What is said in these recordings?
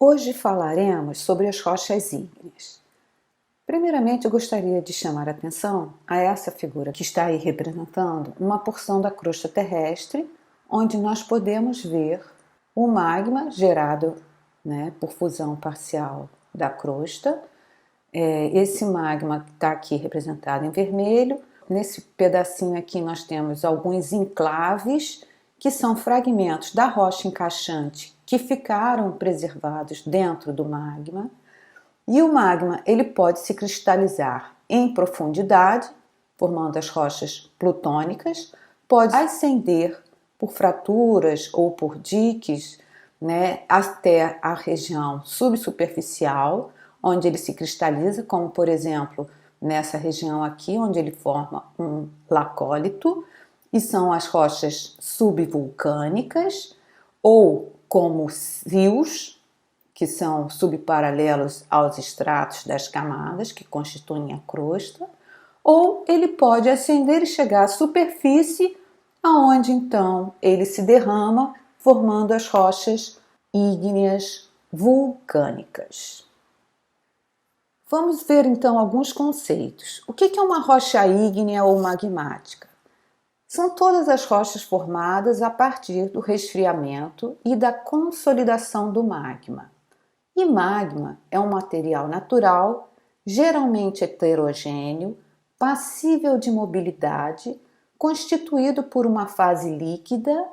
Hoje falaremos sobre as rochas ígneas. Primeiramente, eu gostaria de chamar a atenção a essa figura que está aí representando uma porção da crosta terrestre, onde nós podemos ver o magma gerado por fusão parcial da crosta. Esse magma está aqui representado em vermelho. Nesse pedacinho aqui nós temos alguns enclaves, que são fragmentos da rocha encaixante que ficaram preservados dentro do magma. E o magma ele pode se cristalizar em profundidade, formando as rochas plutônicas, pode ascender por fraturas ou por diques, até a região subsuperficial, onde ele se cristaliza, como por exemplo nessa região aqui, onde ele forma um lacólito, e são as rochas subvulcânicas, ou como rios, que são subparalelos aos estratos das camadas que constituem a crosta, ou ele pode ascender e chegar à superfície, aonde então ele se derrama, formando as rochas ígneas vulcânicas. Vamos ver então alguns conceitos. O que é uma rocha ígnea ou magmática? São todas as rochas formadas a partir do resfriamento e da consolidação do magma. E magma é um material natural, geralmente heterogêneo, passível de mobilidade, constituído por uma fase líquida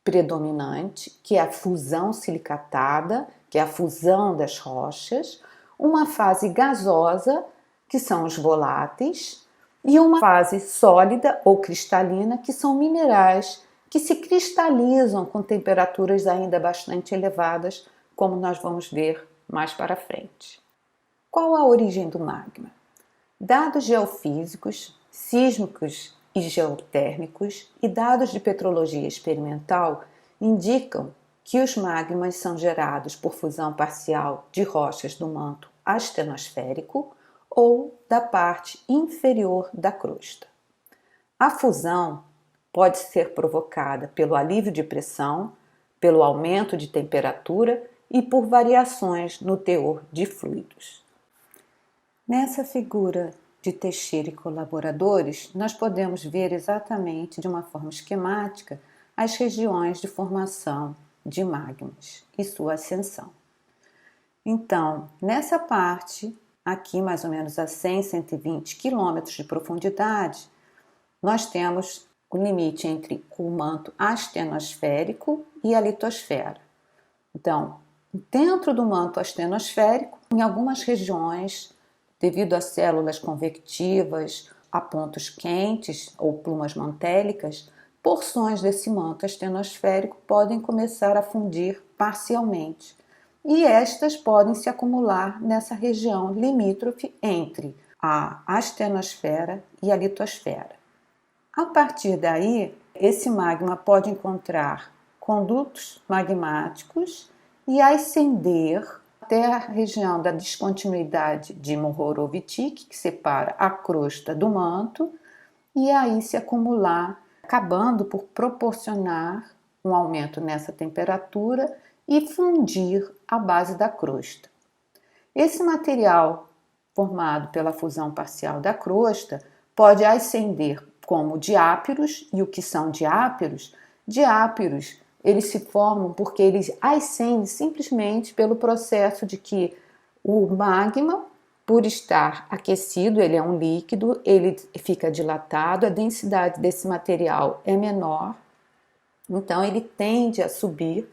predominante, que é a fusão silicatada, que é a fusão das rochas, uma fase gasosa, que são os voláteis, e uma fase sólida ou cristalina, que são minerais que se cristalizam com temperaturas ainda bastante elevadas, como nós vamos ver mais para frente. Qual a origem do magma? Dados geofísicos, sísmicos e geotérmicos e dados de petrologia experimental indicam que os magmas são gerados por fusão parcial de rochas do manto astenosférico ou da parte inferior da crosta. A fusão pode ser provocada pelo alívio de pressão, pelo aumento de temperatura e por variações no teor de fluidos. Nessa figura de Teixeira e colaboradores, nós podemos ver exatamente de uma forma esquemática as regiões de formação de magmas e sua ascensão. Então, nessa parte, aqui mais ou menos a 100, 120 quilômetros de profundidade, nós temos o limite entre o manto astenosférico e a litosfera. Então, dentro do manto astenosférico, em algumas regiões, devido a células convectivas, a pontos quentes ou plumas mantélicas, porções desse manto astenosférico podem começar a fundir parcialmente. E estas podem se acumular nessa região limítrofe entre a astenosfera e a litosfera. A partir daí, esse magma pode encontrar condutos magmáticos e ascender até a região da descontinuidade de Mohorovičić, que separa a crosta do manto, e aí se acumular, acabando por proporcionar um aumento nessa temperatura e fundir a base da crosta. Esse material formado pela fusão parcial da crosta pode ascender como diápiros. E o que são diápiros? Diápiros, eles se formam porque eles ascendem simplesmente pelo processo de que o magma, por estar aquecido, ele é um líquido, ele fica dilatado, a densidade desse material é menor, então ele tende a subir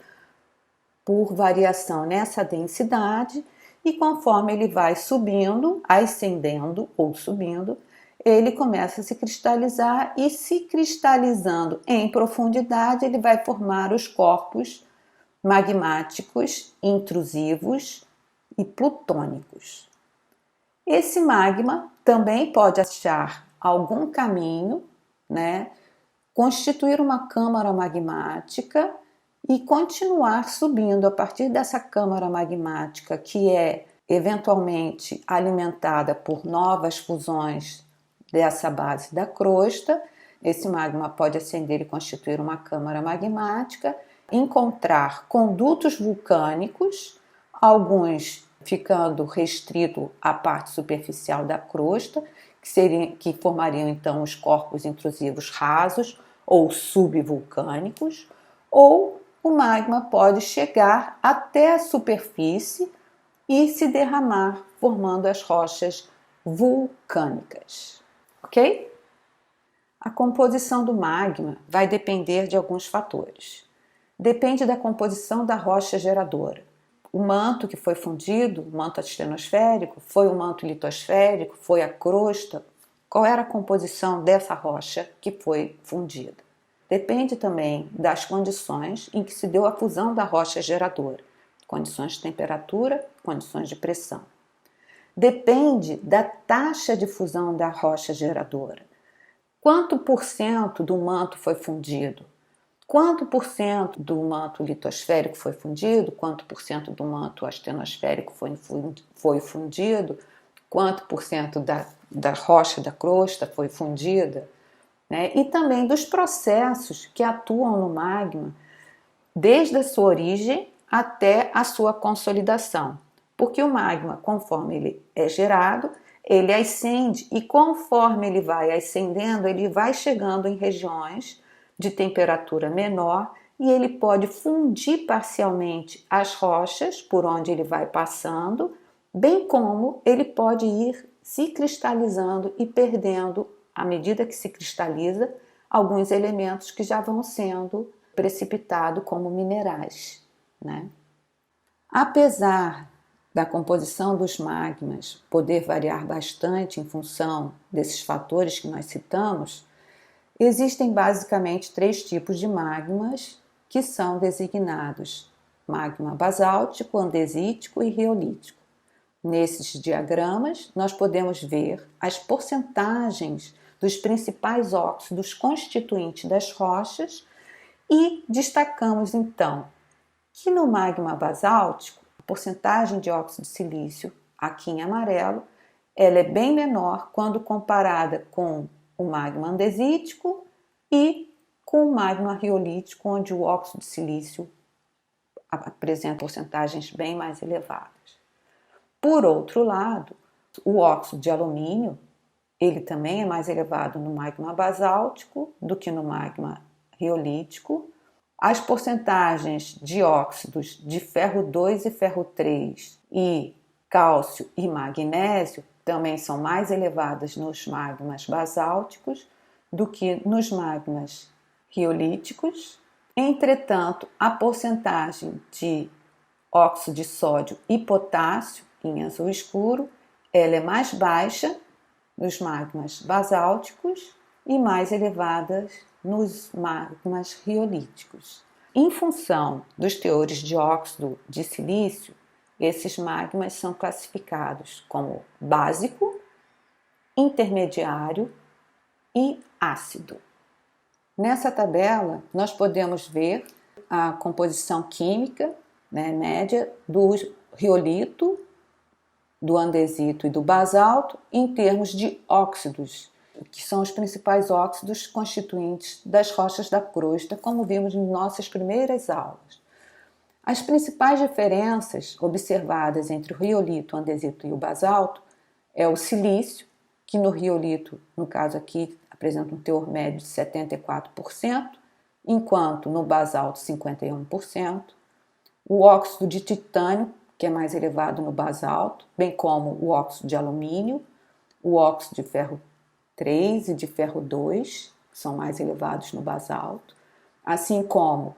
por variação nessa densidade, e conforme ele vai subindo, ascendendo ou subindo, ele começa a se cristalizar, e se cristalizando em profundidade, ele vai formar os corpos magmáticos intrusivos e plutônicos. Esse magma também pode achar algum caminho, constituir uma câmara magmática e continuar subindo a partir dessa câmara magmática, que é eventualmente alimentada por novas fusões dessa base da crosta. Esse magma pode ascender e constituir uma câmara magmática, encontrar condutos vulcânicos, alguns ficando restrito à parte superficial da crosta, que formariam então os corpos intrusivos rasos ou subvulcânicos, ou o magma pode chegar até a superfície e se derramar, formando as rochas vulcânicas. Ok? A composição do magma vai depender de alguns fatores. Depende da composição da rocha geradora. O manto que foi fundido, o manto astenosférico, foi o manto litosférico, foi a crosta? Qual era a composição dessa rocha que foi fundida? Depende também das condições em que se deu a fusão da rocha geradora, condições de temperatura, condições de pressão. Depende da taxa de fusão da rocha geradora. Quanto por cento do manto foi fundido? Quanto por cento do manto litosférico foi fundido? Quanto por cento do manto astenosférico foi fundido? Quanto por cento da rocha da crosta foi fundida? Né? E também dos processos que atuam no magma, desde a sua origem até a sua consolidação. Porque o magma, conforme ele é gerado, ele ascende e conforme ele vai ascendendo, ele vai chegando em regiões de temperatura menor e ele pode fundir parcialmente as rochas por onde ele vai passando, bem como ele pode ir se cristalizando e perdendo, à medida que se cristaliza, alguns elementos que já vão sendo precipitados como minerais, né? Apesar da composição dos magmas poder variar bastante em função desses fatores que nós citamos, existem basicamente 3 tipos de magmas que são designados: magma basáltico, andesítico e riolítico. Nesses diagramas, nós podemos ver as porcentagens dos principais óxidos constituintes das rochas e destacamos então que no magma basáltico, a porcentagem de óxido de silício, aqui em amarelo, ela é bem menor quando comparada com o magma andesítico e com o magma riolítico, onde o óxido de silício apresenta porcentagens bem mais elevadas. Por outro lado, o óxido de alumínio, ele também é mais elevado no magma basáltico do que no magma riolítico. As porcentagens de óxidos de ferro 2 e ferro 3 e cálcio e magnésio também são mais elevadas nos magmas basálticos do que nos magmas riolíticos. Entretanto, a porcentagem de óxido de sódio e potássio, em azul escuro, ela é mais baixa nos magmas basálticos e mais elevadas nos magmas riolíticos. Em função dos teores de óxido de silício, esses magmas são classificados como básico, intermediário e ácido. Nessa tabela, nós podemos ver a composição química, né, média do riolito, do andesito e do basalto em termos de óxidos, que são os principais óxidos constituintes das rochas da crosta, como vimos em nossas primeiras aulas. As principais diferenças observadas entre o riolito, o andesito e o basalto é o silício, que no riolito, no caso aqui, apresenta um teor médio de 74%, enquanto no basalto 51%. O óxido de titânio, que é mais elevado no basalto, bem como o óxido de alumínio, o óxido de ferro 3 e de ferro 2, que são mais elevados no basalto, assim como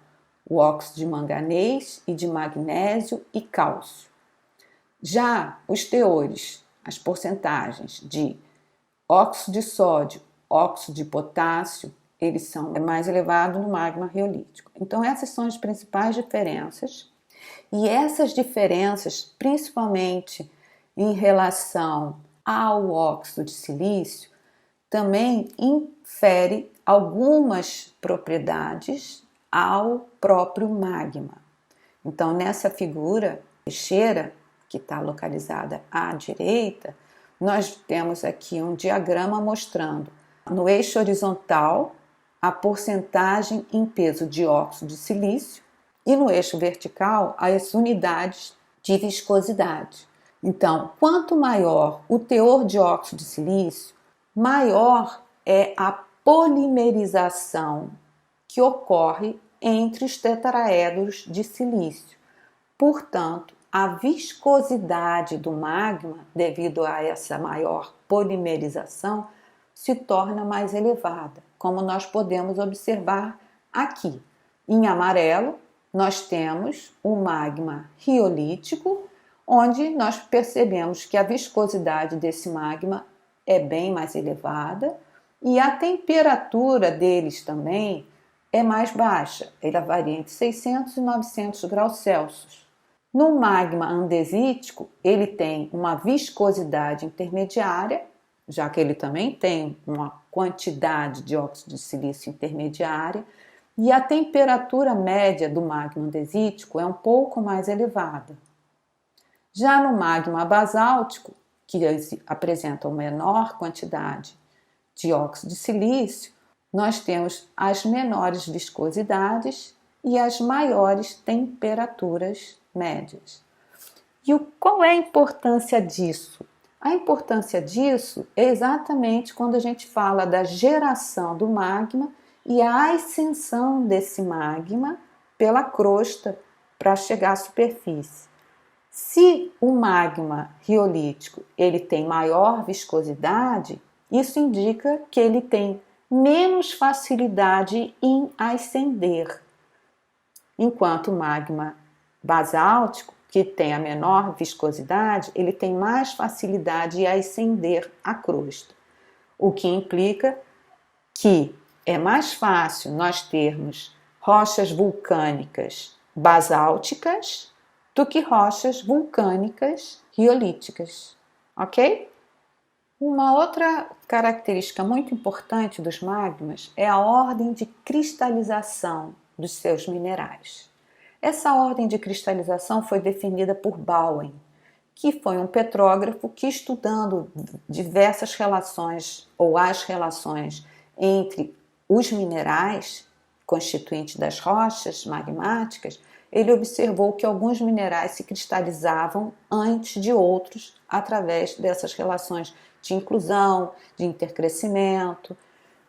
o óxido de manganês e de magnésio e cálcio. Já os teores, as porcentagens de óxido de sódio, óxido de potássio, eles são mais elevados no magma riolítico. Então essas são as principais diferenças. E essas diferenças, principalmente em relação ao óxido de silício, também infere algumas propriedades ao próprio magma. Então, nessa figura lixeira, que está localizada à direita, nós temos aqui um diagrama mostrando no eixo horizontal a porcentagem em peso de óxido de silício e no eixo vertical as unidades de viscosidade. Então, quanto maior o teor de óxido de silício, maior é a polimerização que ocorre entre os tetraedros de silício. Portanto, a viscosidade do magma, devido a essa maior polimerização, se torna mais elevada, como nós podemos observar aqui. Em amarelo, nós temos o magma riolítico, onde nós percebemos que a viscosidade desse magma é bem mais elevada e a temperatura deles também é mais baixa. Ela varia entre 600 e 900 graus Celsius. No magma andesítico, ele tem uma viscosidade intermediária, já que ele também tem uma quantidade de óxido de silício intermediária, e a temperatura média do magma andesítico é um pouco mais elevada. Já no magma basáltico, que apresenta uma menor quantidade de óxido de silício, nós temos as menores viscosidades e as maiores temperaturas médias. E qual é a importância disso? A importância disso é exatamente quando a gente fala da geração do magma e a ascensão desse magma pela crosta para chegar à superfície. Se o magma riolítico ele tem maior viscosidade, isso indica que ele tem menos facilidade em ascender, enquanto o magma basáltico, que tem a menor viscosidade, ele tem mais facilidade em ascender a crosta, o que implica que é mais fácil nós termos rochas vulcânicas basálticas do que rochas vulcânicas riolíticas, ok? Uma outra característica muito importante dos magmas é a ordem de cristalização dos seus minerais. Essa ordem de cristalização foi definida por Bowen, que foi um petrógrafo que, estudando diversas relações ou as relações entre os minerais constituintes das rochas magmáticas, ele observou que alguns minerais se cristalizavam antes de outros através dessas relações de inclusão, de intercrescimento,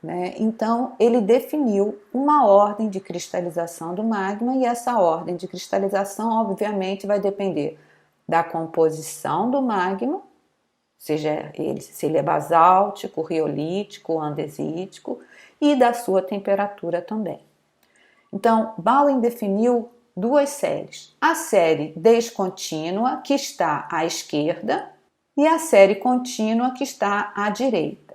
né? Então, ele definiu uma ordem de cristalização do magma e essa ordem de cristalização, obviamente, vai depender da composição do magma, seja ele, se ele é basáltico, riolítico, andesítico, e da sua temperatura também. Então, Bowen definiu duas séries. A série descontínua, que está à esquerda, e a série contínua, que está à direita.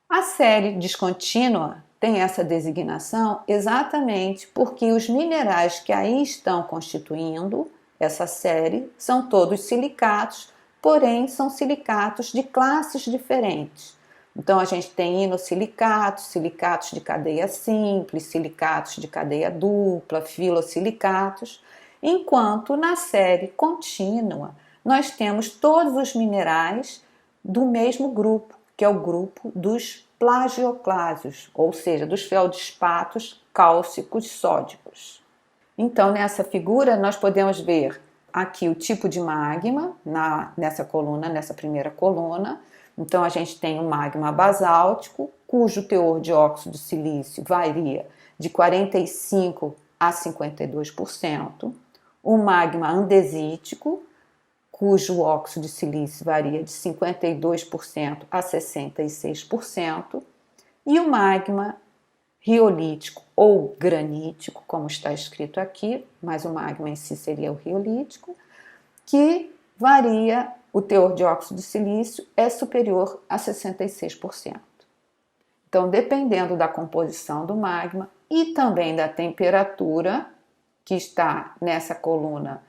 A série descontínua tem essa designação exatamente porque os minerais que aí estão constituindo essa série são todos silicatos, porém são silicatos de classes diferentes. Então a gente tem inosilicatos, silicatos de cadeia simples, silicatos de cadeia dupla, filosilicatos, enquanto na série contínua nós temos todos os minerais do mesmo grupo, que é o grupo dos plagioclásios, ou seja, dos feldespatos cálcicos sódicos. Então, nessa figura, nós podemos ver aqui o tipo de magma nessa primeira coluna. Então, a gente tem um magma basáltico, cujo teor de óxido de silício varia de 45% a 52%. O magma andesítico, cujo óxido de silício varia de 52% a 66%, e o magma riolítico ou granítico, como está escrito aqui, mas o magma em si seria o riolítico, que varia, o teor de óxido de silício é superior a 66%. Então, dependendo da composição do magma e também da temperatura, que está nessa coluna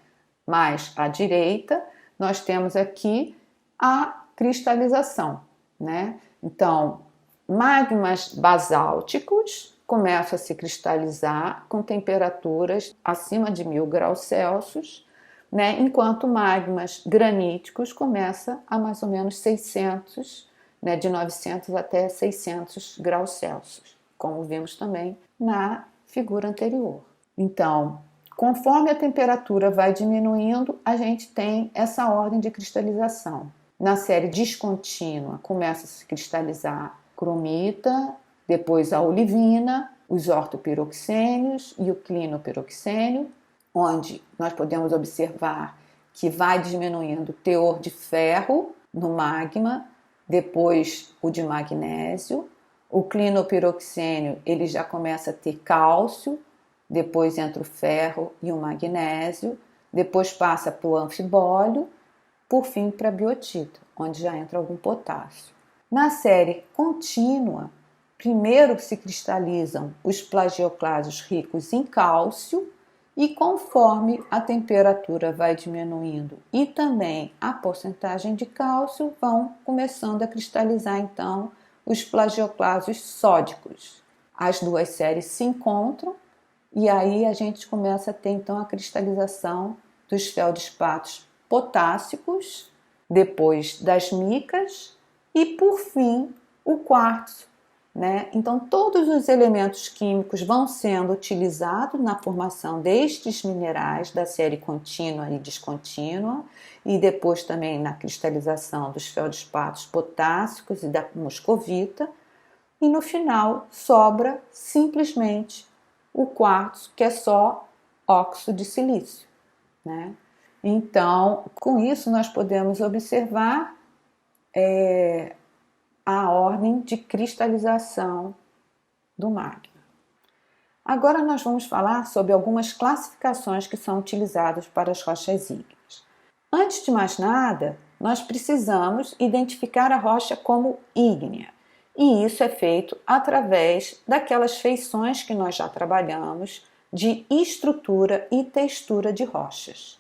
mais à direita, nós temos aqui a cristalização, né? Então, magmas basálticos começam a se cristalizar com temperaturas acima de 1000 graus Celsius, né? Enquanto magmas graníticos começam a mais ou menos 600, né? De 900 até 600 graus Celsius, como vimos também na figura anterior. Então, Conforme a temperatura vai diminuindo, a gente tem essa ordem de cristalização. Na série descontínua, começa a se cristalizar cromita, depois a olivina, os ortopiroxênios e o clinopiroxênio, onde nós podemos observar que vai diminuindo o teor de ferro no magma, depois o de magnésio. O clinopiroxênio ele já começa a ter cálcio, depois entra o ferro e o magnésio, depois passa para o anfibólio, por fim para a biotita, onde já entra algum potássio. Na série contínua, primeiro se cristalizam os plagioclásios ricos em cálcio e conforme a temperatura vai diminuindo e também a porcentagem de cálcio, vão começando a cristalizar então os plagioclásios sódicos. As duas séries se encontram e aí a gente começa a ter então a cristalização dos feldespatos potássicos, depois das micas e por fim o quartzo, né? Então todos os elementos químicos vão sendo utilizados na formação destes minerais da série contínua e descontínua e depois também na cristalização dos feldespatos potássicos e da moscovita e no final sobra simplesmente o quartzo, que é só óxido de silício, né? Então, com isso nós podemos observar a ordem de cristalização do magma. Agora nós vamos falar sobre algumas classificações que são utilizadas para as rochas ígneas. Antes de mais nada, nós precisamos identificar a rocha como ígnea. E isso é feito através daquelas feições que nós já trabalhamos de estrutura e textura de rochas.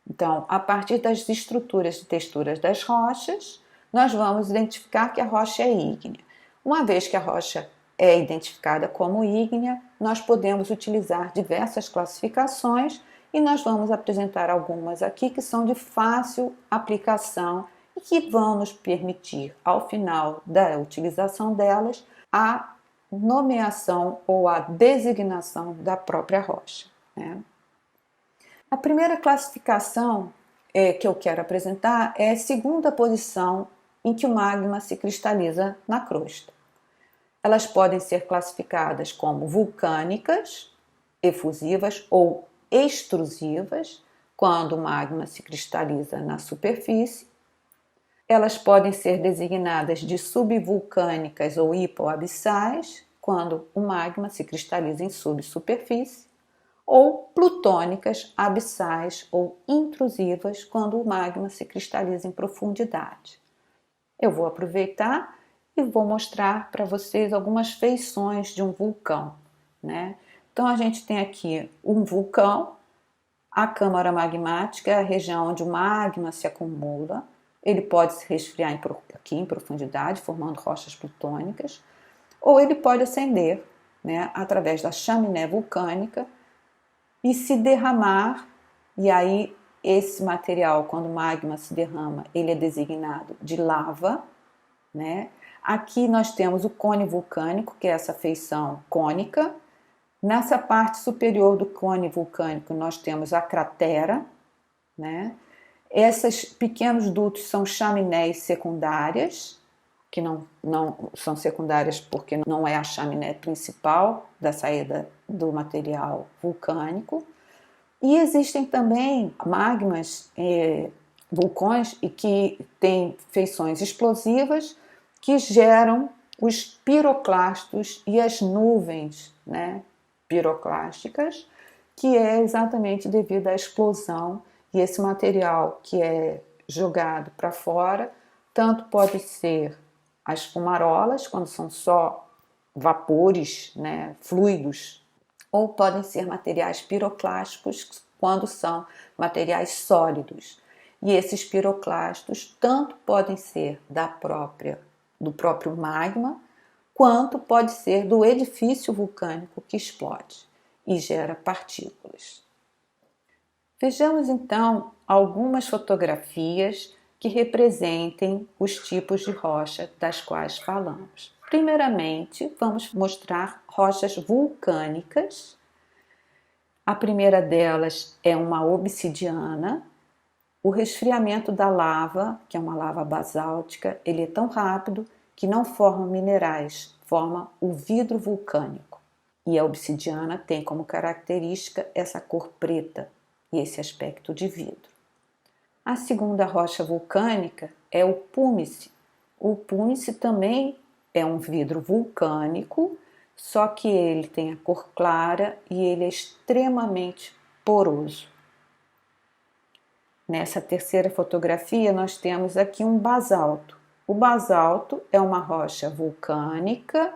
Então, a partir das estruturas e texturas das rochas, nós vamos identificar que a rocha é ígnea. Uma vez que a rocha é identificada como ígnea, nós podemos utilizar diversas classificações e nós vamos apresentar algumas aqui que são de fácil aplicação e que vão nos permitir, ao final da utilização delas, a nomeação ou a designação da própria rocha, né? A primeira classificação que eu quero apresentar é a segunda posição em que o magma se cristaliza na crosta. Elas podem ser classificadas como vulcânicas, efusivas ou extrusivas, quando o magma se cristaliza na superfície. Elas podem ser designadas de subvulcânicas ou hipoabissais, quando o magma se cristaliza em subsuperfície, ou plutônicas, abissais ou intrusivas, quando o magma se cristaliza em profundidade. Eu vou aproveitar e vou mostrar para vocês algumas feições de um vulcão, né? Então a gente tem aqui um vulcão, a câmara magmática é a região onde o magma se acumula. Ele pode se resfriar aqui em profundidade, formando rochas plutônicas, ou ele pode acender, né, através da chaminé vulcânica e se derramar, e aí esse material, quando o magma se derrama, ele é designado de lava, né? Aqui nós temos o cone vulcânico, que é essa feição cônica. Nessa parte superior do cone vulcânico nós temos a cratera, né? Esses pequenos dutos são chaminés secundárias, que não são secundárias porque não é a chaminé principal da saída do material vulcânico. E existem também magmas, vulcões, e que têm feições explosivas que geram os piroclastos e as nuvens, né, piroclásticas, que é exatamente devido à explosão. E esse material que é jogado para fora, tanto pode ser as fumarolas, quando são só vapores, né, fluidos, ou podem ser materiais piroclásticos, quando são materiais sólidos. E esses piroclastos tanto podem ser do próprio magma, quanto pode ser do edifício vulcânico que explode e gera partículas. Vejamos então algumas fotografias que representem os tipos de rocha das quais falamos. Primeiramente, vamos mostrar rochas vulcânicas. A primeira delas é uma obsidiana. O resfriamento da lava, que é uma lava basáltica, ele é tão rápido que não forma minerais, forma o vidro vulcânico. E a obsidiana tem como característica essa cor preta e esse aspecto de vidro. A segunda rocha vulcânica é o púmice. O púmice também é um vidro vulcânico, só que ele tem a cor clara e ele é extremamente poroso. Nessa terceira fotografia nós temos aqui um basalto. O basalto é uma rocha vulcânica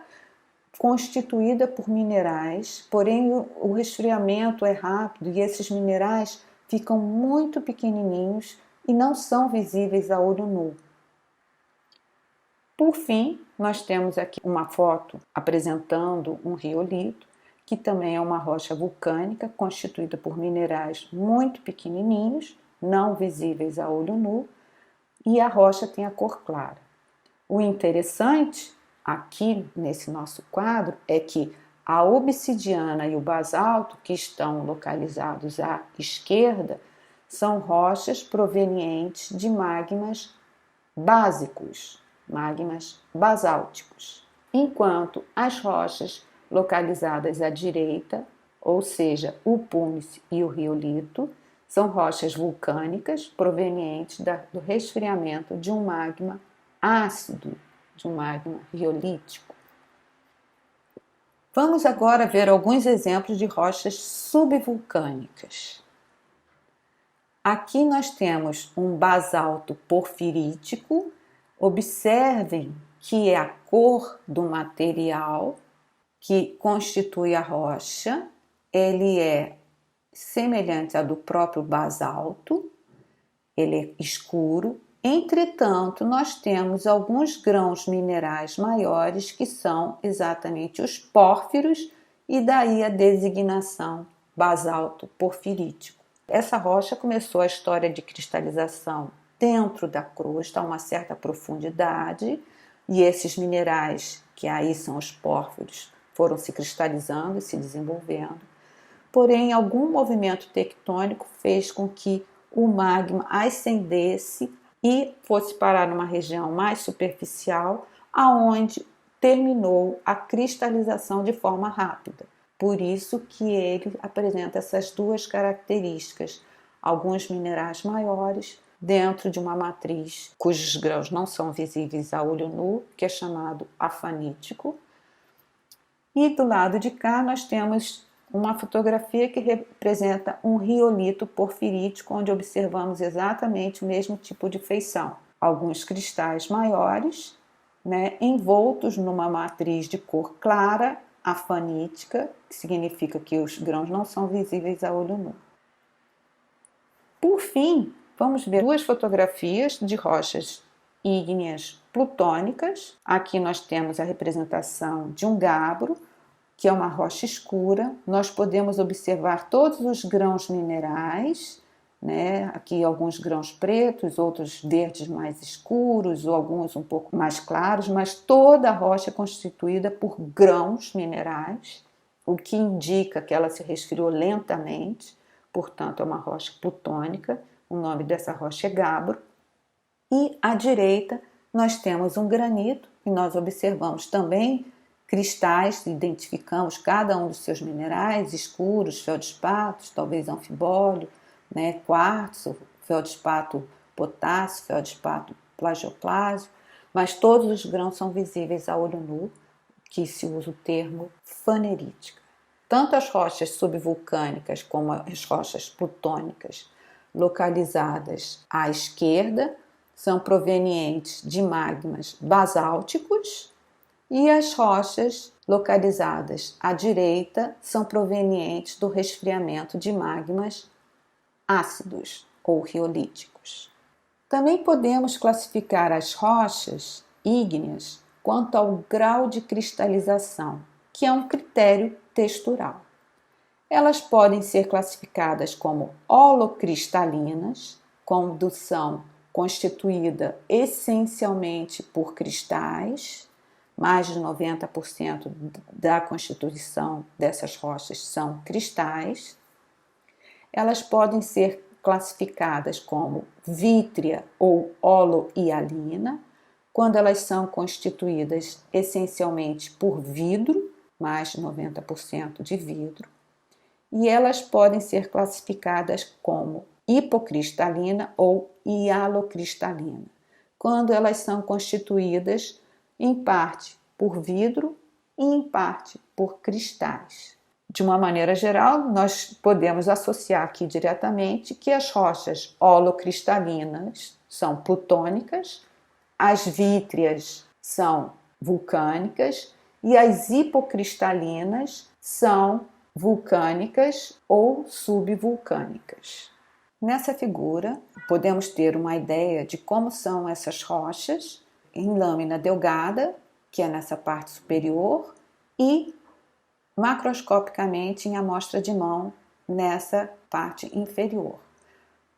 constituída por minerais, porém o resfriamento é rápido e esses minerais ficam muito pequenininhos e não são visíveis a olho nu. Por fim, nós temos aqui uma foto apresentando um riolito, que também é uma rocha vulcânica constituída por minerais muito pequenininhos, não visíveis a olho nu, e a rocha tem a cor clara. O interessante aqui nesse nosso quadro é que a obsidiana e o basalto, que estão localizados à esquerda, são rochas provenientes de magmas básicos, magmas basálticos, enquanto as rochas localizadas à direita, ou seja, o púmice e o riolito, são rochas vulcânicas provenientes do resfriamento de um magma ácido, de um magma riolítico. Vamos agora ver alguns exemplos de rochas subvulcânicas. Aqui nós temos um basalto porfirítico. Observem que a cor do material que constitui a rocha, ele é semelhante à do próprio basalto, ele é escuro. Entretanto, nós temos alguns grãos minerais maiores que são exatamente os pórfiros e daí a designação basalto porfirítico. Essa rocha começou a história de cristalização dentro da crosta a uma certa profundidade e esses minerais, que aí são os pórfiros, foram se cristalizando e se desenvolvendo. Porém, algum movimento tectônico fez com que o magma ascendesse e fosse parar numa região mais superficial, aonde terminou a cristalização de forma rápida. Por isso que ele apresenta essas duas características, alguns minerais maiores dentro de uma matriz cujos grãos não são visíveis a olho nu, que é chamado afanítico. E do lado de cá nós temos uma fotografia que representa um riolito porfirítico, onde observamos exatamente o mesmo tipo de feição. Alguns cristais maiores, envoltos numa matriz de cor clara, afanítica, que significa que os grãos não são visíveis a olho nu. Por fim, vamos ver duas fotografias de rochas ígneas plutônicas. Aqui nós temos a representação de um gabbro, que é uma rocha escura. Nós podemos observar todos os grãos minerais, aqui alguns grãos pretos, outros verdes mais escuros, ou alguns um pouco mais claros, mas toda a rocha é constituída por grãos minerais, o que indica que ela se resfriou lentamente, portanto é uma rocha plutônica. O nome dessa rocha é gabbro. E à direita nós temos um granito, e nós observamos também cristais, identificamos cada um dos seus minerais escuros, feldspatos, talvez anfibólio, quartzo, feldspato potássio, feldspato plagioclásio, mas todos os grãos são visíveis a olho nu, que se usa o termo fanerítica. Tanto as rochas subvulcânicas como as rochas plutônicas localizadas à esquerda são provenientes de magmas basálticos e as rochas localizadas à direita são provenientes do resfriamento de magmas ácidos ou riolíticos. Também podemos classificar as rochas ígneas quanto ao grau de cristalização, que é um critério textural. Elas podem ser classificadas como holocristalinas, quando são constituída essencialmente por cristais. Mais de 90% da constituição dessas rochas são cristais. elas podem ser classificadas como vítrea ou holohialina, quando elas são constituídas essencialmente por vidro, mais de 90% de vidro, e elas podem ser classificadas como hipocristalina ou hialocristalina, quando elas são constituídas em parte por vidro e em parte por cristais. De uma maneira geral, nós podemos associar aqui diretamente que as rochas holocristalinas são plutônicas, as vítreas são vulcânicas e as hipocristalinas são vulcânicas ou subvulcânicas. Nessa figura, podemos ter uma ideia de como são essas rochas em lâmina delgada, que é nessa parte superior, e macroscopicamente em amostra de mão nessa parte inferior.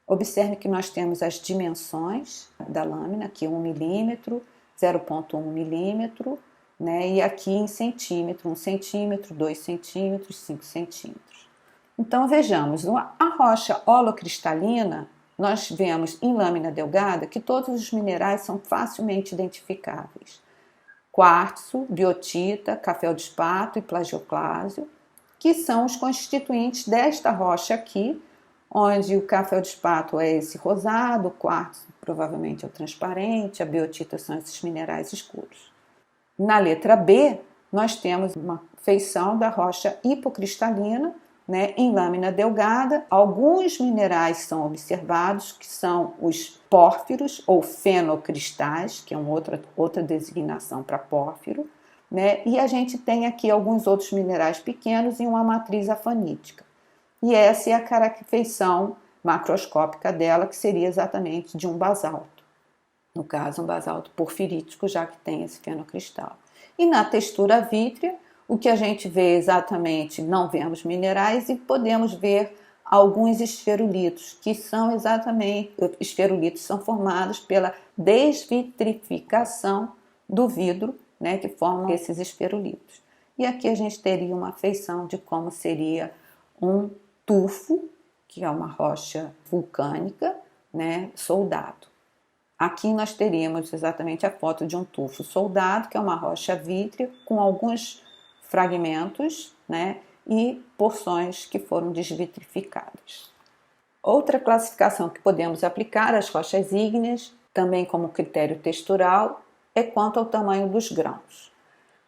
Observe que nós temos as dimensões da lâmina, aqui 1 milímetro, 0,1 milímetro, né? E aqui em centímetro, 1 centímetro, 2 centímetros, 5 centímetros. Então vejamos, a rocha holocristalina, nós vemos em lâmina delgada que todos os minerais são facilmente identificáveis. Quartzo, biotita, cafeldespato e plagioclásio, que são os constituintes desta rocha aqui, onde o cafeldespato é esse rosado, o quartzo provavelmente é o transparente, a biotita são esses minerais escuros. Na letra B, nós temos uma feição da rocha hipocristalina, né, em lâmina delgada. Alguns minerais são observados, que são os pórfiros ou fenocristais, que é outra designação para pórfiro, né, e a gente tem aqui alguns outros minerais pequenos em uma matriz afanítica. E essa é a caracterização macroscópica dela, que seria exatamente de um basalto. No caso, um basalto porfirítico, já que tem esse fenocristal. E na textura vítrea, o que a gente vê exatamente, não vemos minerais e podemos ver alguns esferulitos, que são exatamente, esferulitos são formados pela desvitrificação do vidro, né, que formam esses esferulitos. E aqui a gente teria uma feição de como seria um tufo, que é uma rocha vulcânica, né, soldado. Aqui nós teríamos exatamente a foto de um tufo soldado, que é uma rocha vítrea com alguns fragmentos, né, e porções que foram desvitrificadas. Outra classificação que podemos aplicar às rochas ígneas, também como critério textural, é quanto ao tamanho dos grãos.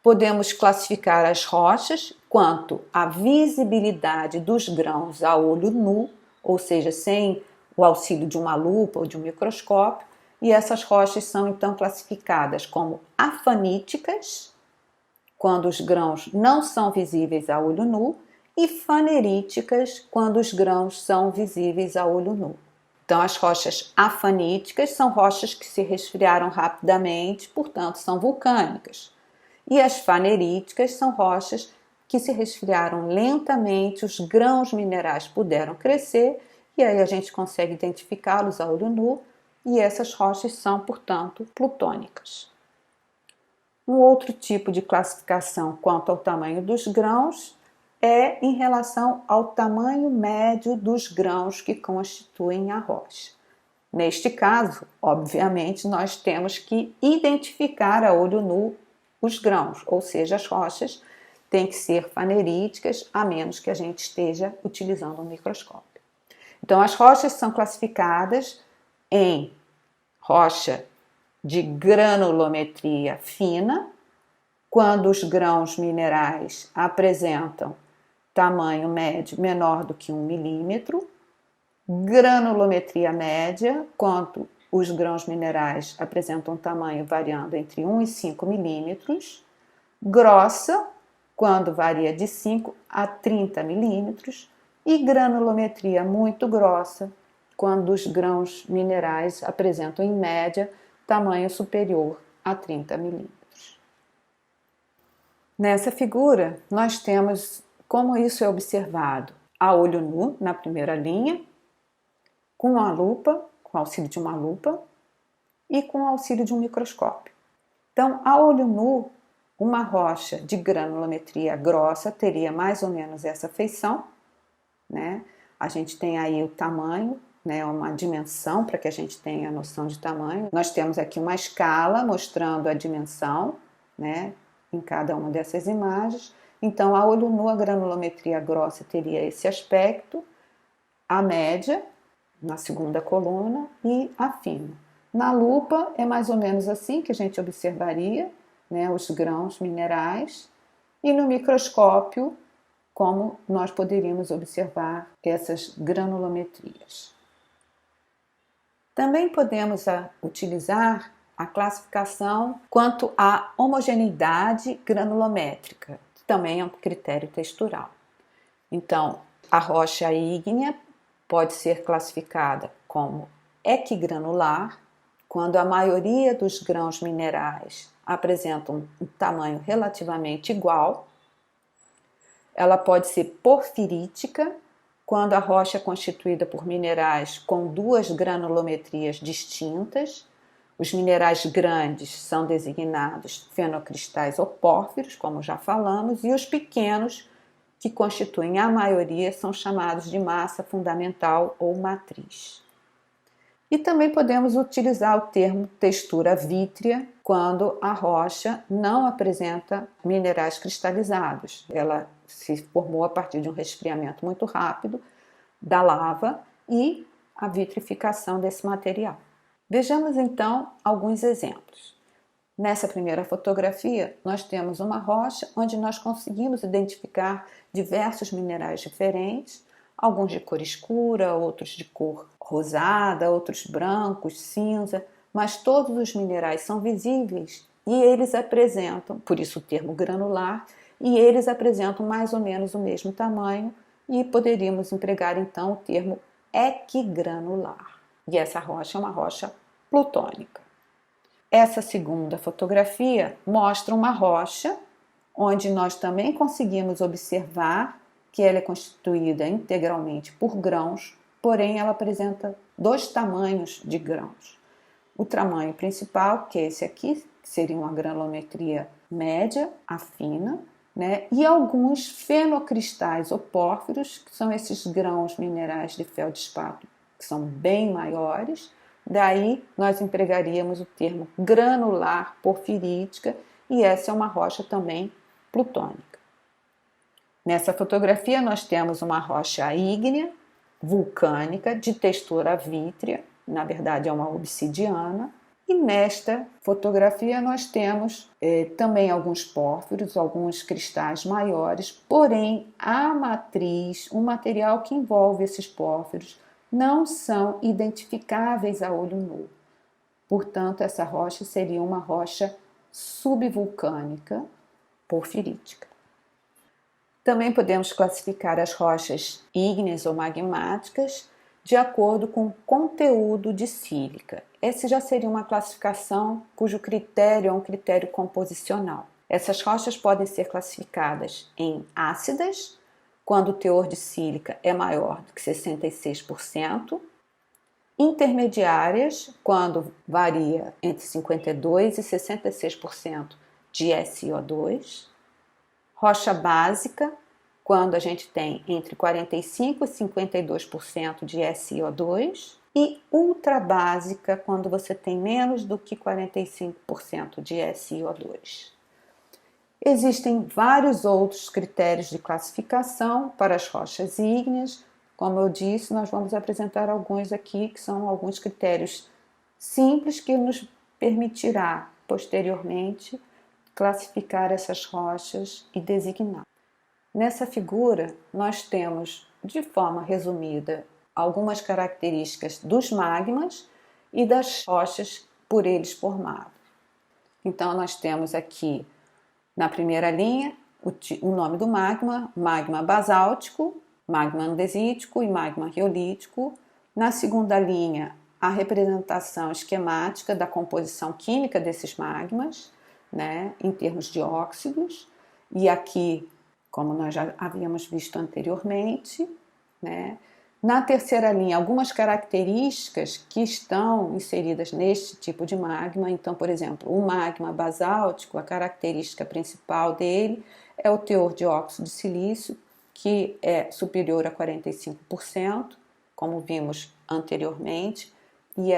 Podemos classificar as rochas quanto à visibilidade dos grãos a olho nu, ou seja, sem o auxílio de uma lupa ou de um microscópio, e essas rochas são então classificadas como afaníticas, quando os grãos não são visíveis a olho nu, e faneríticas, quando os grãos são visíveis a olho nu. Então, as rochas afaníticas são rochas que se resfriaram rapidamente, portanto, são vulcânicas. E as faneríticas são rochas que se resfriaram lentamente, os grãos minerais puderam crescer, e aí a gente consegue identificá-los a olho nu, e essas rochas são, portanto, plutônicas. Um outro tipo de classificação quanto ao tamanho dos grãos é em relação ao tamanho médio dos grãos que constituem a rocha. Neste caso, obviamente, nós temos que identificar a olho nu os grãos, ou seja, as rochas têm que ser faneríticas, a menos que a gente esteja utilizando um microscópio. Então, as rochas são classificadas em rocha de granulometria fina, quando os grãos minerais apresentam tamanho médio menor do que 1 milímetro, granulometria média, quando os grãos minerais apresentam tamanho variando entre 1 e 5 milímetros, grossa, quando varia de 5 a 30 milímetros, e granulometria muito grossa, quando os grãos minerais apresentam, em média, tamanho superior a 30 milímetros. Nessa figura, nós temos como isso é observado a olho nu, na primeira linha, com a lupa, com o auxílio de uma lupa, e com o auxílio de um microscópio. Então, a olho nu, uma rocha de granulometria grossa teria mais ou menos essa feição, né? A gente tem aí o tamanho, né, uma dimensão para que a gente tenha a noção de tamanho. Nós temos aqui uma escala mostrando a dimensão, né, em cada uma dessas imagens. Então, a olho nu, a granulometria grossa teria esse aspecto, a média, na segunda coluna, e a fina. Na lupa é mais ou menos assim que a gente observaria, né, os grãos minerais, e no microscópio, como nós poderíamos observar essas granulometrias. Também podemos utilizar a classificação quanto à homogeneidade granulométrica, que também é um critério textural. Então, a rocha ígnea pode ser classificada como equigranular, quando a maioria dos grãos minerais apresentam um tamanho relativamente igual. Ela pode ser porfirítica, quando a rocha é constituída por minerais com duas granulometrias distintas. Os minerais grandes são designados fenocristais ou pórfiros, como já falamos, e os pequenos, que constituem a maioria, são chamados de massa fundamental ou matriz. E também podemos utilizar o termo textura vítrea quando a rocha não apresenta minerais cristalizados. Ela se formou a partir de um resfriamento muito rápido da lava e a vitrificação desse material. Vejamos então alguns exemplos. Nessa primeira fotografia, nós temos uma rocha onde nós conseguimos identificar diversos minerais diferentes, alguns de cor escura, outros de cor rosada, outros brancos, cinza, mas todos os minerais são visíveis e eles apresentam, por isso o termo granular, e eles apresentam mais ou menos o mesmo tamanho e poderíamos empregar então o termo equigranular. E essa rocha é uma rocha plutônica. Essa segunda fotografia mostra uma rocha onde nós também conseguimos observar que ela é constituída integralmente por grãos, porém ela apresenta dois tamanhos de grãos. O tamanho principal, que é esse aqui, que seria uma granulometria média, a fina, né? E alguns fenocristais ou pórfiros, que são esses grãos minerais de feldespato, que são bem maiores. Daí nós empregaríamos o termo granular porfirítica, e essa é uma rocha também plutônica. Nessa fotografia nós temos uma rocha ígnea, vulcânica, de textura vítrea, na verdade é uma obsidiana, e nesta fotografia nós temos também alguns pórfiros, alguns cristais maiores, porém a matriz, o material que envolve esses pórfiros, não são identificáveis a olho nu. Portanto, essa rocha seria uma rocha subvulcânica porfirítica. Também podemos classificar as rochas ígneas ou magmáticas de acordo com o conteúdo de sílica. Essa já seria uma classificação cujo critério é um critério composicional. Essas rochas podem ser classificadas em ácidas, quando o teor de sílica é maior do que 66%, intermediárias, quando varia entre 52% e 66% de SiO2, rocha básica, quando a gente tem entre 45% e 52% de SiO2, e ultrabásica, quando você tem menos do que 45% de SiO2. Existem vários outros critérios de classificação para as rochas ígneas. Como eu disse, nós vamos apresentar alguns aqui, que são alguns critérios simples que nos permitirá, posteriormente, classificar essas rochas e designar. Nessa figura, nós temos, de forma resumida, algumas características dos magmas e das rochas por eles formadas. Então, nós temos aqui, na primeira linha, o nome do magma, magma basáltico, magma andesítico e magma riolítico. Na segunda linha, a representação esquemática da composição química desses magmas, né, em termos de óxidos. E aqui, como nós já havíamos visto anteriormente, né, na terceira linha, algumas características que estão inseridas neste tipo de magma. Então, por exemplo, o magma basáltico, a característica principal dele é o teor de óxido de silício, que é superior a 45%, como vimos anteriormente, e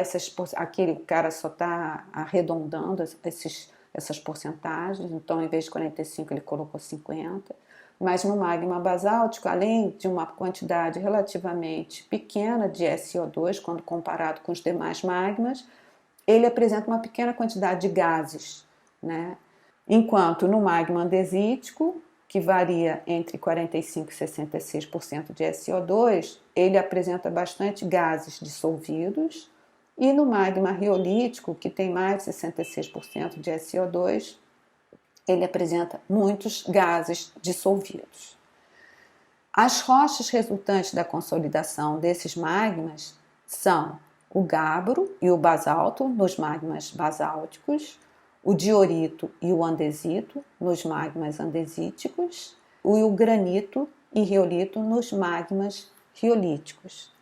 aquele cara só está arredondando essas porcentagens, então em vez de 45 ele colocou 50. Mas no magma basáltico, além de uma quantidade relativamente pequena de SO2, quando comparado com os demais magmas, ele apresenta uma pequena quantidade de gases, né? Enquanto no magma andesítico, que varia entre 45% e 66% de SO2, ele apresenta bastante gases dissolvidos, e no magma riolítico, que tem mais de 66% de SO2, ele apresenta muitos gases dissolvidos. As rochas resultantes da consolidação desses magmas são o gabbro e o basalto nos magmas basálticos, o diorito e o andesito nos magmas andesíticos, e o granito e riolito nos magmas riolíticos.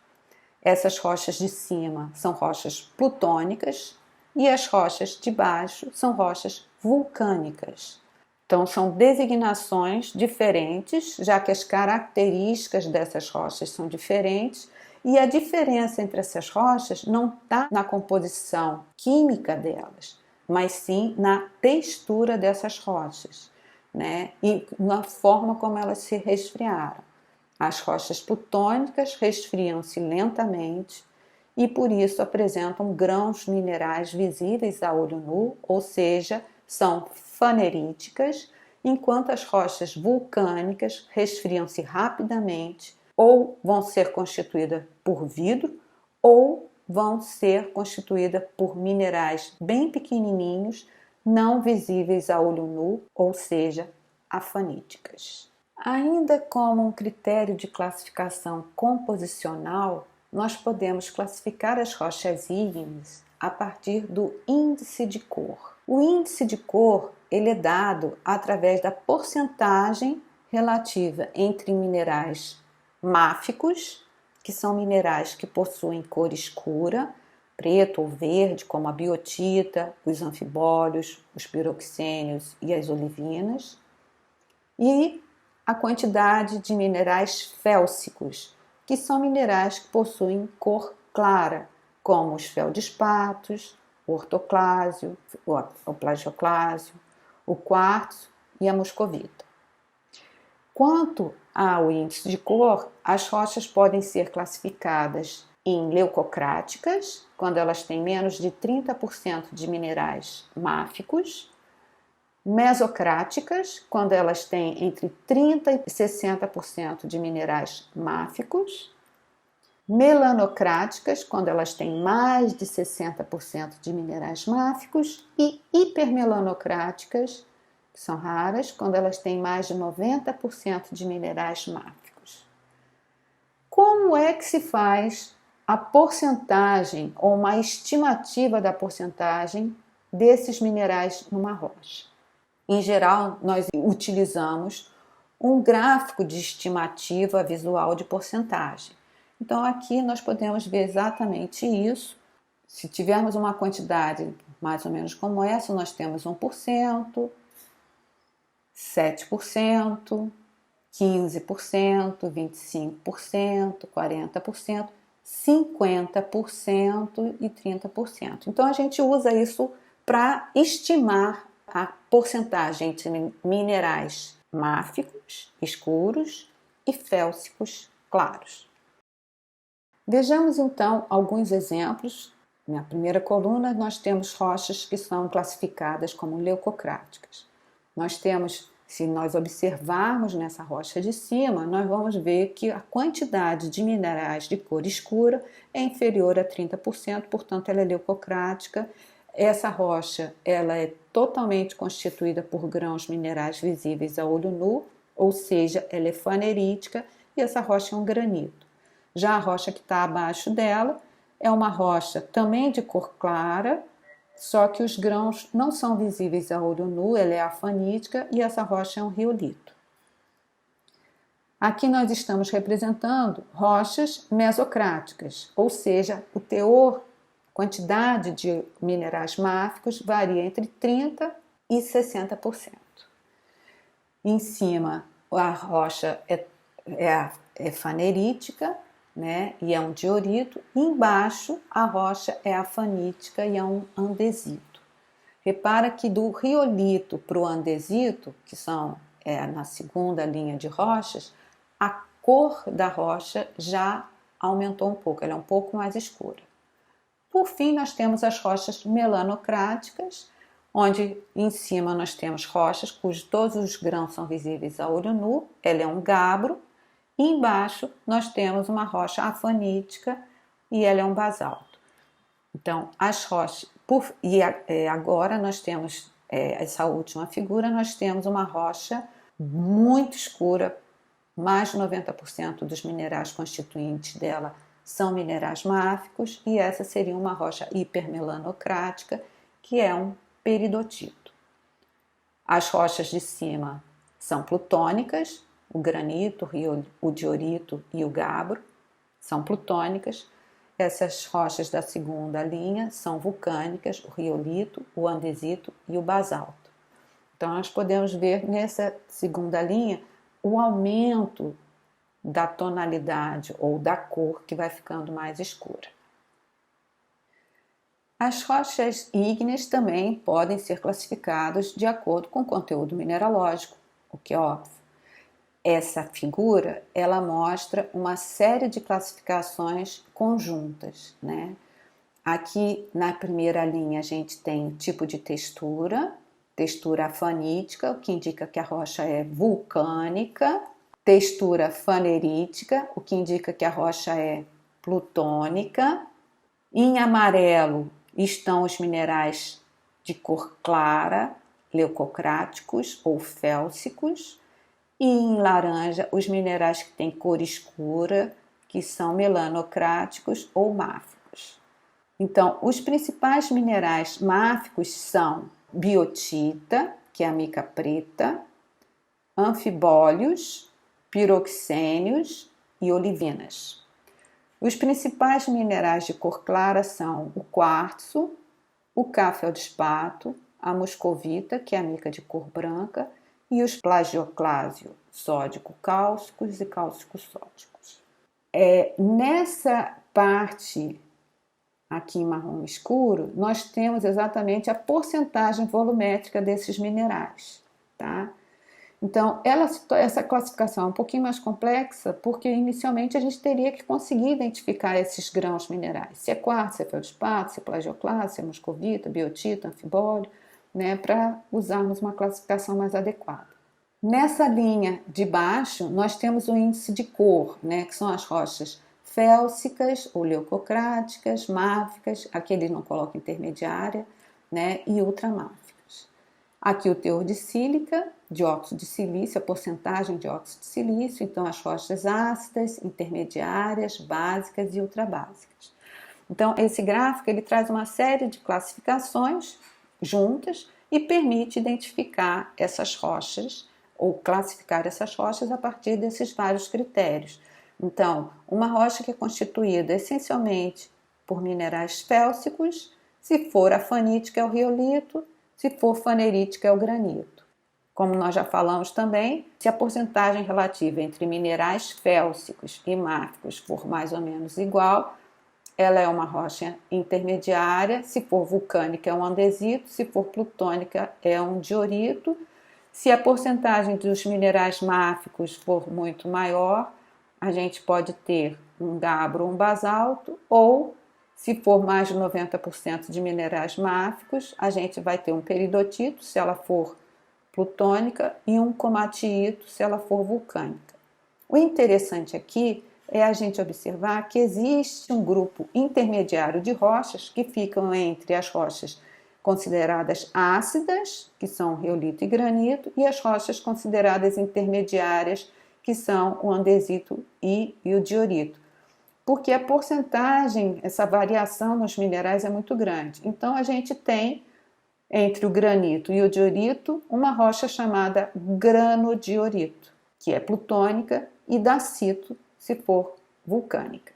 Essas rochas de cima são rochas plutônicas e as rochas de baixo são rochas vulcânicas. Então, são designações diferentes, já que as características dessas rochas são diferentes, e a diferença entre essas rochas não está na composição química delas, mas sim na textura dessas rochas, né? E na forma como elas se resfriaram. As rochas plutônicas resfriam-se lentamente e por isso apresentam grãos minerais visíveis a olho nu, ou seja, são faneríticas, enquanto as rochas vulcânicas resfriam-se rapidamente ou vão ser constituídas por vidro ou vão ser constituídas por minerais bem pequenininhos, não visíveis a olho nu, ou seja, afaníticas. Ainda como um critério de classificação composicional, nós podemos classificar as rochas ígneas a partir do índice de cor. O índice de cor ele é dado através da porcentagem relativa entre minerais máficos, que são minerais que possuem cor escura, preto ou verde, como a biotita, os anfibólios, os piroxênios e as olivinas, e a quantidade de minerais félsicos, que são minerais que possuem cor clara, como os feldespatos, o ortoclásio, o plagioclásio, o quartzo e a moscovita. Quanto ao índice de cor, as rochas podem ser classificadas em leucocráticas, quando elas têm menos de 30% de minerais máficos, mesocráticas, quando elas têm entre 30% e 60% de minerais máficos, melanocráticas, quando elas têm mais de 60% de minerais máficos, e hipermelanocráticas, que são raras, quando elas têm mais de 90% de minerais máficos. Como é que se faz a porcentagem ou uma estimativa da porcentagem desses minerais numa rocha? Em geral, nós utilizamos um gráfico de estimativa visual de porcentagem. Então, aqui nós podemos ver exatamente isso. Se tivermos uma quantidade mais ou menos como essa, nós temos 1%, 7%, 15%, 25%, 40%, 50% e 30%. Então, a gente usa isso para estimar a porcentagem entre minerais máficos, escuros, e félsicos, claros. Vejamos então alguns exemplos. Na primeira coluna nós temos rochas que são classificadas como leucocráticas. Nós temos, se nós observarmos nessa rocha de cima, nós vamos ver que a quantidade de minerais de cor escura é inferior a 30%, portanto ela é leucocrática. Essa rocha ela é totalmente constituída por grãos minerais visíveis a olho nu, ou seja, ela é fanerítica, e essa rocha é um granito. Já a rocha que está abaixo dela é uma rocha também de cor clara, só que os grãos não são visíveis a olho nu, ela é afanítica e essa rocha é um riolito. Aqui nós estamos representando rochas mesocráticas, ou seja, o teor, quantidade de minerais máficos varia entre 30% e 60%. Em cima, a rocha é é fanerítica, né, e é um diorito, e embaixo a rocha é afanítica e é um andesito. Repara que do riolito para o andesito, que são na segunda linha de rochas, a cor da rocha já aumentou um pouco, ela é um pouco mais escura. Por fim, nós temos as rochas melanocráticas, onde em cima nós temos rochas cujos todos os grãos são visíveis a olho nu, ela é um gabbro, e embaixo nós temos uma rocha afanítica e ela é um basalto. Então, as rochas, agora nós temos essa última figura, nós temos uma rocha muito escura, mais de 90% dos minerais constituintes dela são minerais máficos, e essa seria uma rocha hipermelanocrática, que é um peridotito. As rochas de cima são plutônicas, o granito, o diorito e o gabbro são plutônicas. Essas rochas da segunda linha são vulcânicas, o riolito, o andesito e o basalto. Então nós podemos ver nessa segunda linha o aumento da tonalidade ou da cor que vai ficando mais escura. As rochas ígneas também podem ser classificadas de acordo com o conteúdo mineralógico, o que é óbvio. Essa figura, ela mostra uma série de classificações conjuntas, né? Aqui na primeira linha a gente tem o tipo de textura afanítica, o que indica que a rocha é vulcânica, textura fanerítica, o que indica que a rocha é plutônica. Em amarelo estão os minerais de cor clara, leucocráticos ou félsicos, e em laranja os minerais que têm cor escura, que são melanocráticos ou máficos. Então, os principais minerais máficos são biotita, que é a mica preta, anfibólios, piroxênios e olivinas. Os principais minerais de cor clara são o quartzo, o cafeldspato, a moscovita, que é a mica de cor branca, e os plagioclásio sódico-cáusticos e cáustico-sódicos. Nessa parte aqui em marrom escuro, nós temos exatamente a porcentagem volumétrica desses minerais, tá? Então, essa classificação é um pouquinho mais complexa, porque inicialmente a gente teria que conseguir identificar esses grãos minerais, se é quartzo, se é feldespato, se é plagioclásio, se é moscovita, biotita, anfibólio, né, para usarmos uma classificação mais adequada. Nessa linha de baixo, nós temos o índice de cor, né, que são as rochas félsicas ou leucocráticas, máficas, aqui ele não coloca intermediária, né, e ultramáficas. Aqui o teor de sílica, dióxido de silício, a porcentagem de óxido de silício, então as rochas ácidas, intermediárias, básicas e ultrabásicas. Então esse gráfico ele traz uma série de classificações juntas e permite identificar essas rochas ou classificar essas rochas a partir desses vários critérios. Então, uma rocha que é constituída essencialmente por minerais félsicos, se for afanítica é o riolito, se for fanerítica é o granito. Como nós já falamos também, se a porcentagem relativa entre minerais félsicos e máficos for mais ou menos igual, ela é uma rocha intermediária, se for vulcânica é um andesito, se for plutônica é um diorito. Se a porcentagem dos minerais máficos for muito maior, a gente pode ter um gabbro ou um basalto, ou se for mais de 90% de minerais máficos, a gente vai ter um peridotito, se ela for plutônica, e um comatito, se ela for vulcânica. O interessante aqui é a gente observar que existe um grupo intermediário de rochas que ficam entre as rochas consideradas ácidas, que são riolito e granito, e as rochas consideradas intermediárias, que são o andesito e o diorito. Porque a porcentagem, essa variação nos minerais é muito grande. Então a gente tem, entre o granito e o diorito, uma rocha chamada granodiorito, que é plutônica, e dacito, se for vulcânica.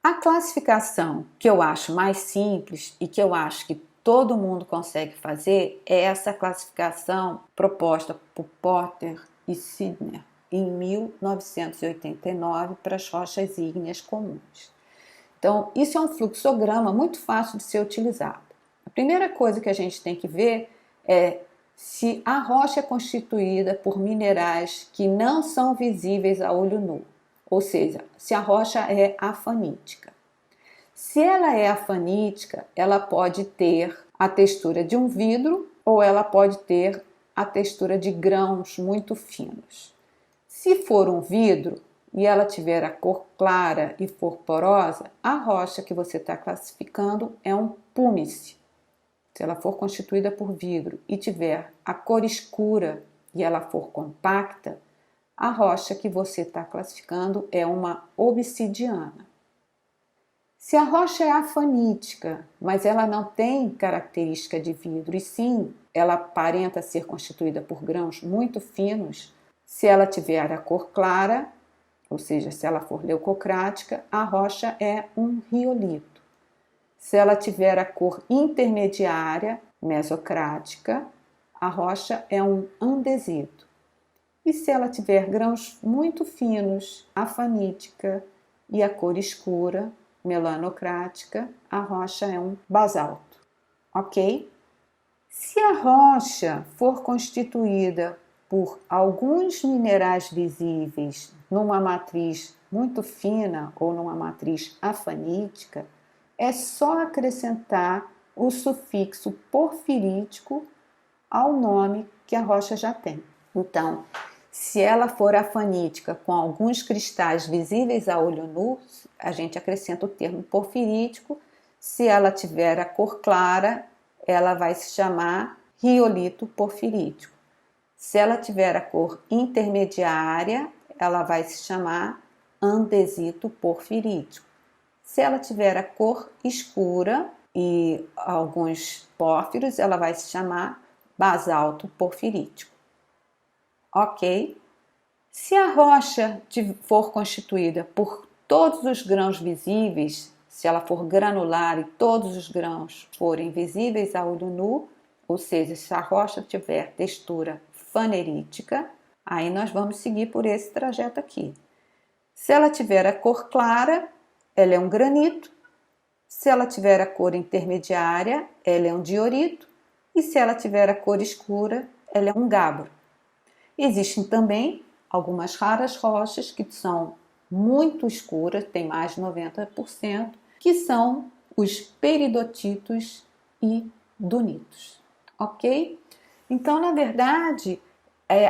A classificação que eu acho mais simples e que eu acho que todo mundo consegue fazer é essa classificação proposta por Porter e Sidner em 1989 para as rochas ígneas comuns. Então, isso é um fluxograma muito fácil de ser utilizado. A primeira coisa que a gente tem que ver é se a rocha é constituída por minerais que não são visíveis a olho nu, ou seja, se a rocha é afanítica. Se ela é afanítica, ela pode ter a textura de um vidro ou ela pode ter a textura de grãos muito finos. Se for um vidro e ela tiver a cor clara e for porosa, a rocha que você está classificando é um púmice. Se ela for constituída por vidro e tiver a cor escura e ela for compacta, a rocha que você está classificando é uma obsidiana. Se a rocha é afanítica, mas ela não tem característica de vidro, e sim ela aparenta ser constituída por grãos muito finos, se ela tiver a cor clara, ou seja, se ela for leucocrática, a rocha é um riolito. Se ela tiver a cor intermediária, mesocrática, a rocha é um andesito. E se ela tiver grãos muito finos, afanítica, e a cor escura, melanocrática, a rocha é um basalto, ok? Se a rocha for constituída por alguns minerais visíveis numa matriz muito fina ou numa matriz afanítica, é só acrescentar o sufixo porfirítico ao nome que a rocha já tem. Então, se ela for afanítica com alguns cristais visíveis a olho nu, a gente acrescenta o termo porfirítico. Se ela tiver a cor clara, ela vai se chamar riolito porfirítico. Se ela tiver a cor intermediária, ela vai se chamar andesito porfirítico. Se ela tiver a cor escura e alguns pórfiros, ela vai se chamar basalto porfirítico. Ok? Se a rocha for constituída por todos os grãos visíveis, se ela for granular e todos os grãos forem visíveis a olho nu, ou seja, se a rocha tiver textura fanerítica, aí nós vamos seguir por esse trajeto aqui. Se ela tiver a cor clara, ela é um granito. Se ela tiver a cor intermediária, ela é um diorito. E se ela tiver a cor escura, ela é um gabbro. Existem também algumas raras rochas que são muito escuras, tem mais de 90%, que são os peridotitos e dunitos, ok? Então, na verdade,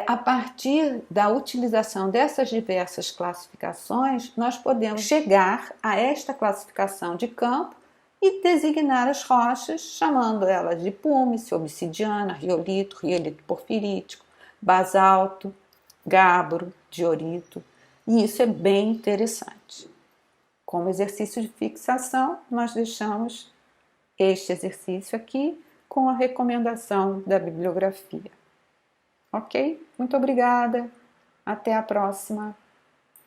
a partir da utilização dessas diversas classificações, nós podemos chegar a esta classificação de campo e designar as rochas, chamando elas de púmice, obsidiana, riolito, riolito porfirítico, basalto, gabbro, diorito, e isso é bem interessante. Como exercício de fixação, nós deixamos este exercício aqui com a recomendação da bibliografia. Ok? Muito obrigada. Até a próxima.